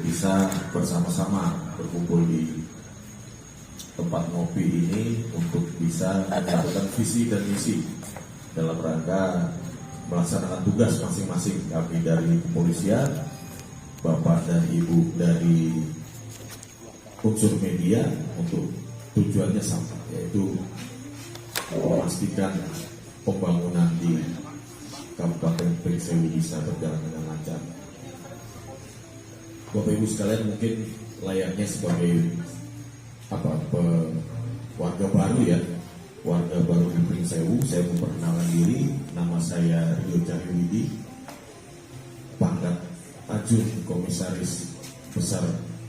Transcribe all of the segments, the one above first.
bisa bersama-sama berkumpul di tempat ngopi ini untuk bisa menyatukan visi dan misi dalam rangka melaksanakan tugas masing-masing kami dari kepolisian, Bapak dan Ibu dari unsur media untuk tujuannya sama, yaitu memastikan pembangunan di Kabupaten Pringsewu bisa berjalan dengan lancar. Bapak Ibu sekalian, mungkin layaknya sebagai warga baru ya, warga baru di Pringsewu, saya memperkenalkan diri. Nama saya Rio Cahyuwidi, pangkat Ajun Komisaris Besar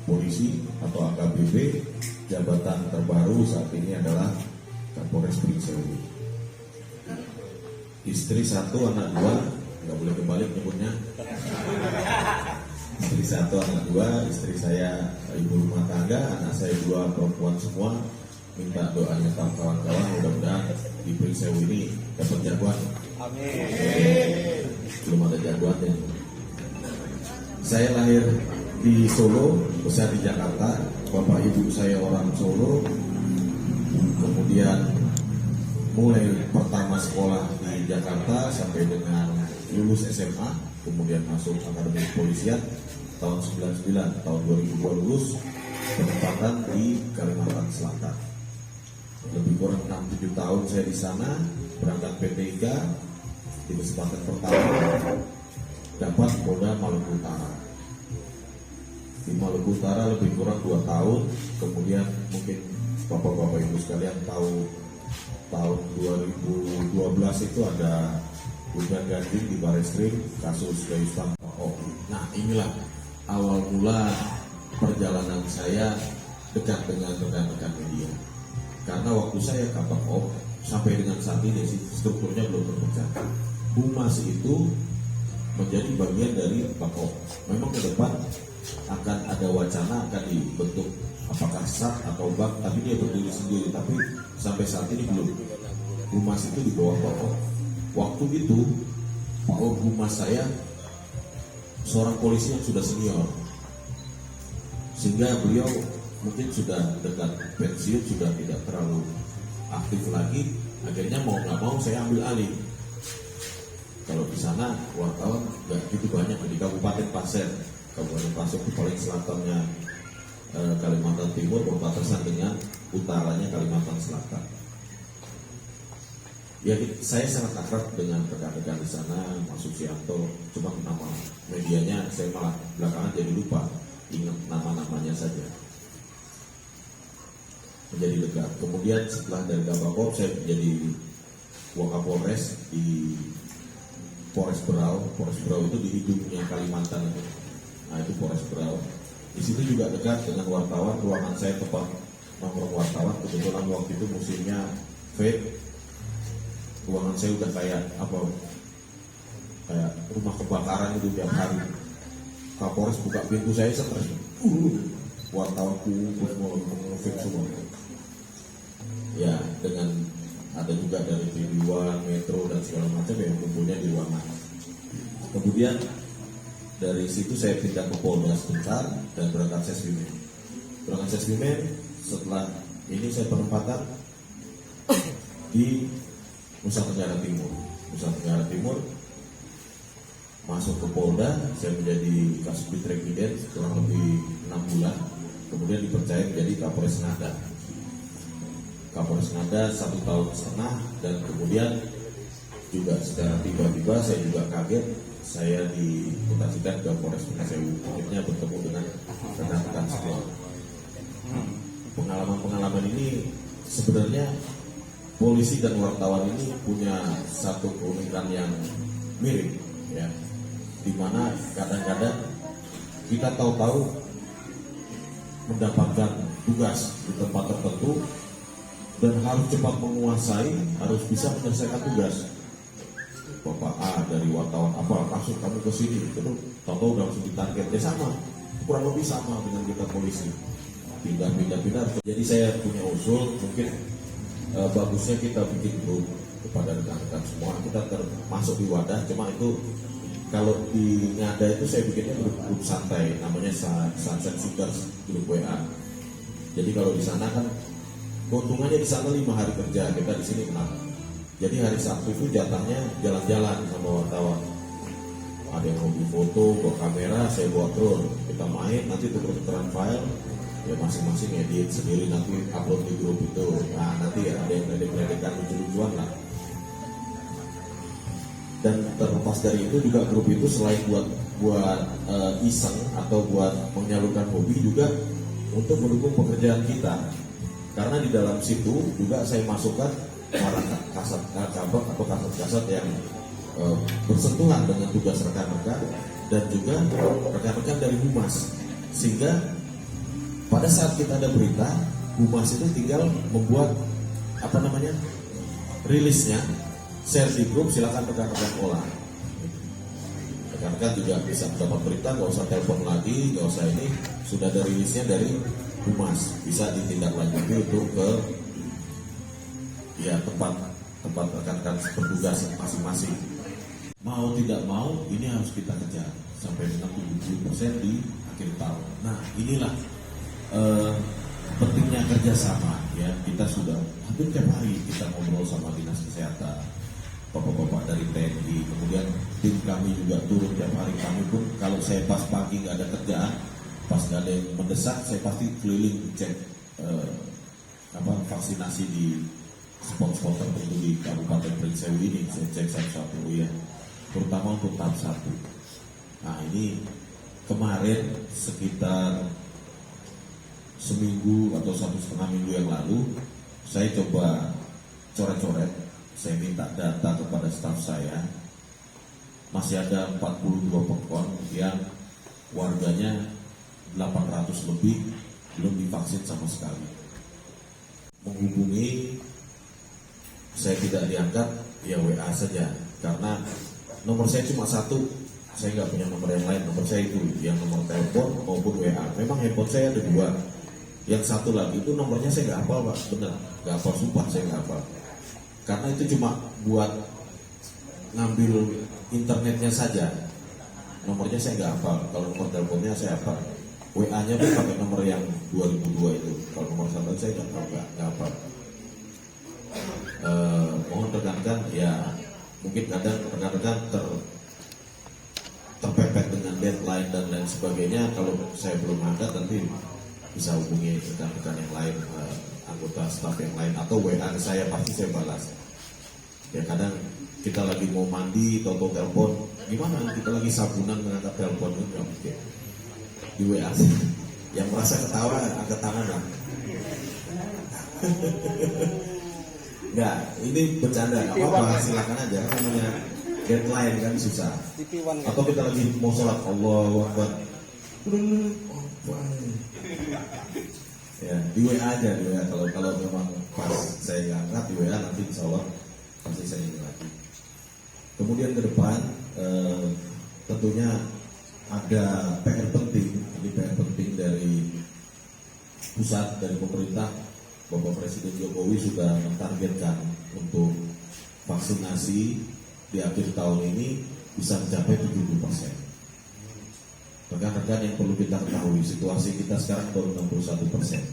Polisi atau AKBP. Jabatan terbaru saat ini adalah Kapolres Pringsewu. Istri 1, anak 2, nggak boleh kebalik nyebutnya. Istri 1, anak 2, istri saya ibu rumah tangga, anak saya 2 perempuan semua. Minta doanya kawan-kawan, mudah-mudahan di Pringsewu ini dapat jagoan. Amin. Belum ada jagoannya. Saya lahir di Solo, besar di Jakarta. Bapak ibu saya orang Solo. Kemudian mulai pertama sekolah di Jakarta sampai dengan lulus SMA, kemudian masuk Akademi Kepolisian tahun 99, tahun 2002 lulus, penempatan di Kalimantan Selatan. Lebih kurang 6-7 tahun saya di sana, berangkat P3 di kesempatan pertama dapat Polda Maluku Utara. Di Maluku Utara lebih kurang 2 tahun, kemudian mungkin Bapak-Bapak Ibu sekalian tahu tahun 2012 itu ada hujan ganjing di Barreskrim kasus Gayus Tambahan. Nah, inilah awal mula perjalanan saya dekat dengan rekan-rekan media. Karena waktu saya Kapolres sampai dengan saat ini strukturnya belum terpecah. Humas itu menjadi bagian dari Kapolres. Memang ke depan akan ada wacana akan dibentuk apakah SAT atau bank, tapi dia berdiri sendiri. Tapi sampai saat ini belum. Humas itu di bawah Kapolres. Waktu itu Pak Humas saya seorang polisi yang sudah senior, sehingga beliau mungkin sudah dekat pensiun, sudah tidak terlalu aktif lagi. Akhirnya mau nggak mau saya ambil alih. Kalau di sana wartawan nggak gitu banyak di Kabupaten Pasir. Kabupaten Pasir itu paling selatannya Kalimantan Timur, berbatasan dengan utaranya Kalimantan Selatan. Ya, saya sangat akrab dengan rekan-rekan di sana, Mas Sucianto. Cuma nama medianya saya malah belakangan jadi lupa, ingat nama-namanya saja. Menjadi dekat. Kemudian setelah dari Kabakop saya menjadi Wakapolres di Polres Berau. Polres Berau itu di hidungnya Kalimantan itu. Nah, itu Polres Berau. Di situ juga dekat dengan wartawan. Ruangan saya tepat nomor wartawan. Kebetulan waktu itu musimnya vape. Ruangan saya udah kayak rumah kebakaran itu tiap hari. Kapolres buka pintu saya stres. Wartawan kumpul semua ngefit semua. Ya, dengan ada juga dari TV One, Metro dan segala macam yang kumpulnya di ruangan. Kemudian dari situ saya pindah ke Polda sebentar dan berangkat Sesbimen. Berangkat Sesbimen, setelah ini saya penempatan di Nusa Tenggara Timur. Nusa Tenggara Timur masuk ke Polda, saya menjadi Kasubdit Rekiden kurang lebih 6 bulan. Kemudian dipercaya menjadi Kapolres Ngada. Kapolres Ngada 1,5 tahun, dan kemudian juga secara tiba-tiba saya juga kaget, saya dimutasikan ke Polres Pringsewu. Akhirnya bertemu dengan rekan-rekan semua. Pengalaman-pengalaman ini sebenarnya polisi dan wartawan ini punya satu keunikan yang mirip, ya, dimana kadang-kadang kita tahu-tahu mendapatkan tugas di tempat tertentu dan harus cepat menguasai, harus bisa menyelesaikan tugas. Bapak A dari wartawan apa kasus kamu ke sini, terus tahu-tahu udah langsung ditarget. Ya sama, kurang lebih sama dengan kita polisi. Pindah. Jadi saya punya usul, mungkin bagusnya kita bikin grup kepada rekan-rekan semua. Kita termasuk di wadah, cuma itu Kalau di Ngada itu saya bikinnya grup santai, namanya Sunset Sugars grup WA. Jadi kalau di sana kan keuntungannya di sana 5 hari kerja, kita di sini 6. Jadi hari Sabtu itu jatahnya jalan-jalan sama wartawan. Ada yang hobi foto, bawa kamera, saya bawa drone. Kita main, nanti tuker-tukeran file, ya masing-masing edit sendiri, nanti upload di grup itu. Nah nanti ada yang ledek-ledekan lucu-lucuan lah. Dan terlepas dari itu juga grup itu selain buat iseng atau buat menyalurkan hobi, juga untuk mendukung pekerjaan kita. Karena di dalam situ juga saya masukkan para kasat cabang atau kasat-kasat yang bersentuhan dengan tugas rekan-rekan dan juga rekan-rekan dari Humas, sehingga pada saat kita ada berita, Humas itu tinggal membuat rilisnya, share di grup, silakan rekan-rekan olah. Rekan-rekan juga bisa dapat berita, nggak usah telepon lagi, nggak usah ini, sudah ada rilisnya dari Humas, bisa ditindaklanjuti untuk ke tempat rekan-rekan bertugas masing-masing. Mau tidak mau, ini harus kita kejar sampai dengan 70% di akhir tahun. Nah inilah pentingnya kerjasama ya. Kita sudah hampir tiap hari kita ngobrol sama dinas kesehatan, bapak-bapak dari TNI, kemudian tim kami juga turun tiap hari. Kami pun kalau saya pas pagi nggak ada kerjaan, pas nggak ada yang mendesak, saya pasti keliling cek vaksinasi di spot-spot tertentu di Kabupaten Prinsewu ini. Saya cek satu-satu ya, terutama untuk tahap 1. Nah ini kemarin sekitar seminggu atau 1,5 minggu yang lalu, saya coba coret-coret. Saya minta data kepada staf saya, masih ada 42 pekon yang warganya 800 lebih belum divaksin sama sekali. Menghubungi saya tidak diangkat, ya WA saja, karena nomor saya cuma 1, saya nggak punya nomor yang lain. Nomor saya itu yang nomor telepon maupun WA. Memang handphone saya ada 2, yang 1 lagi itu nomornya saya nggak hafal Pak, benar nggak hafal, sumpah saya nggak hafal. Karena itu cuma buat ngambil internetnya saja. Nomornya saya nggak hafal. Kalau nomor teleponnya saya hafal. WA-nya pun pakai nomor yang 2002 itu. Kalau nomor 1 saya nggak hafal. Mohon rekan-rekan ya, mungkin kadang rekan-rekan terpepet dengan deadline dan lain sebagainya. Kalau saya belum angkat, nanti bisa hubungi rekan-rekan yang lain, anggota staf yang lain, atau WA ke saya, pasti saya balas. Ya kadang kita lagi mau mandi, toto telepon, gimana? Kita lagi sabunan mengangkat telepon, itu nggak mungkin. Di WA sih. Yang merasa ketawa angkat tangan lah. Nggak, ini bercanda, nggak apa-apa, silakan aja. Namanya deadline kan susah. Atau kita lagi mau sholat, Allahu Akbar. Ya, di WA aja, di WA. Kalau memang pas saya angkat di WA, nanti insya Allah pasti saya ini lagi. Kemudian ke depan tentunya ada PR penting. Ini PR penting dari pusat, dari pemerintah. Bapak Presiden Jokowi sudah mentargetkan untuk vaksinasi di akhir tahun ini bisa mencapai 70%. Rekan-rekan yang perlu kita ketahui, situasi kita sekarang baru 61%.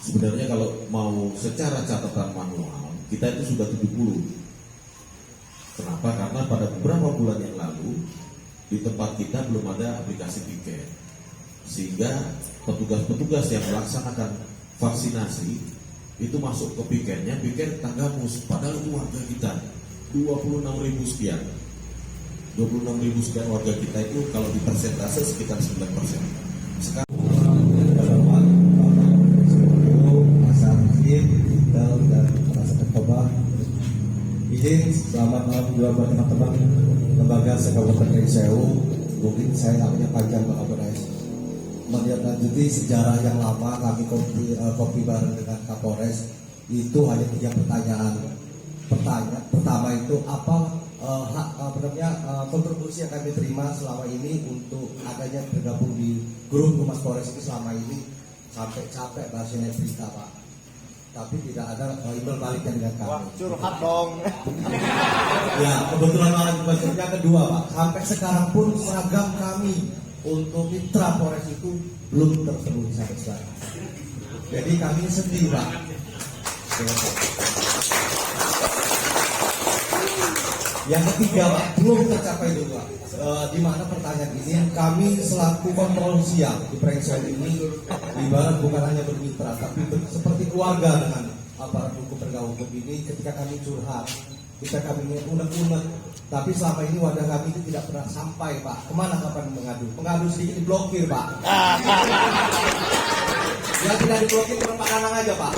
Sebenarnya kalau mau secara catatan manual, kita itu sudah 70. Kenapa? Karena pada beberapa bulan yang lalu di tempat kita belum ada aplikasi Piker, sehingga petugas-petugas yang melaksanakan vaksinasi itu masuk ke Pikernya, Piker Tanggamus, padahal itu warga kita 26.000 sekian. 26.000 sekian warga kita itu kalau di persentase sekitar 9%. Sekarang selamat malam juga buat teman-teman lembaga Kabupaten Prinsewu. Mungkin saya namanya panjang Pak Kapolres. Menindaklanjuti sejarah yang lama, kami kopi bareng dengan Kapolres itu hanya 3 pertanyaan. Pertama itu apa kontribusi yang kami terima selama ini untuk adanya bergabung di grup Humas Polres ini selama ini, sampai capek bahasanya berita Pak. tapi tidak ada email baliknya dengan kami. Wah, curhat dong. Ya, kebetulan banget yang kedua Pak, sampai sekarang pun seragam kami untuk mitra Polres itu belum terpenuhi sampai sekarang. Jadi kami sedih Pak. Yang ketiga Pak, belum tercapai juga. Di mana pertanyaan ini kami selaku kontrol siang di Prengsel ini ibarat bukan hanya bermitra tapi seperti keluarga dengan aparat hukum penegak hukum ini. Ketika kami curhat, ketika kami unek-unek, tapi selama ini wadah kami itu tidak pernah sampai Pak. Kemana kapan mengadu? Pengadu sedikit diblokir Pak. Yang tidak diblokir cuma Pak Nanang aja Pak.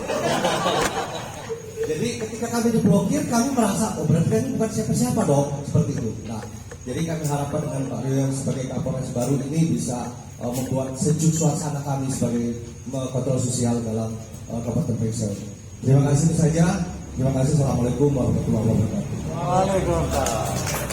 Jadi ketika kami diblokir, kami merasa, oh berarti kami bukan siapa-siapa dong, seperti itu. Nah, jadi kami harapkan dengan Pak Rio sebagai Kapolres baru ini bisa membuat sejuk suasana kami sebagai kontrol sosial dalam Kabupaten Prengsel. Terima kasih itu saja. Terima kasih. Assalamualaikum warahmatullahi wabarakatuh. Waalaikumsalam.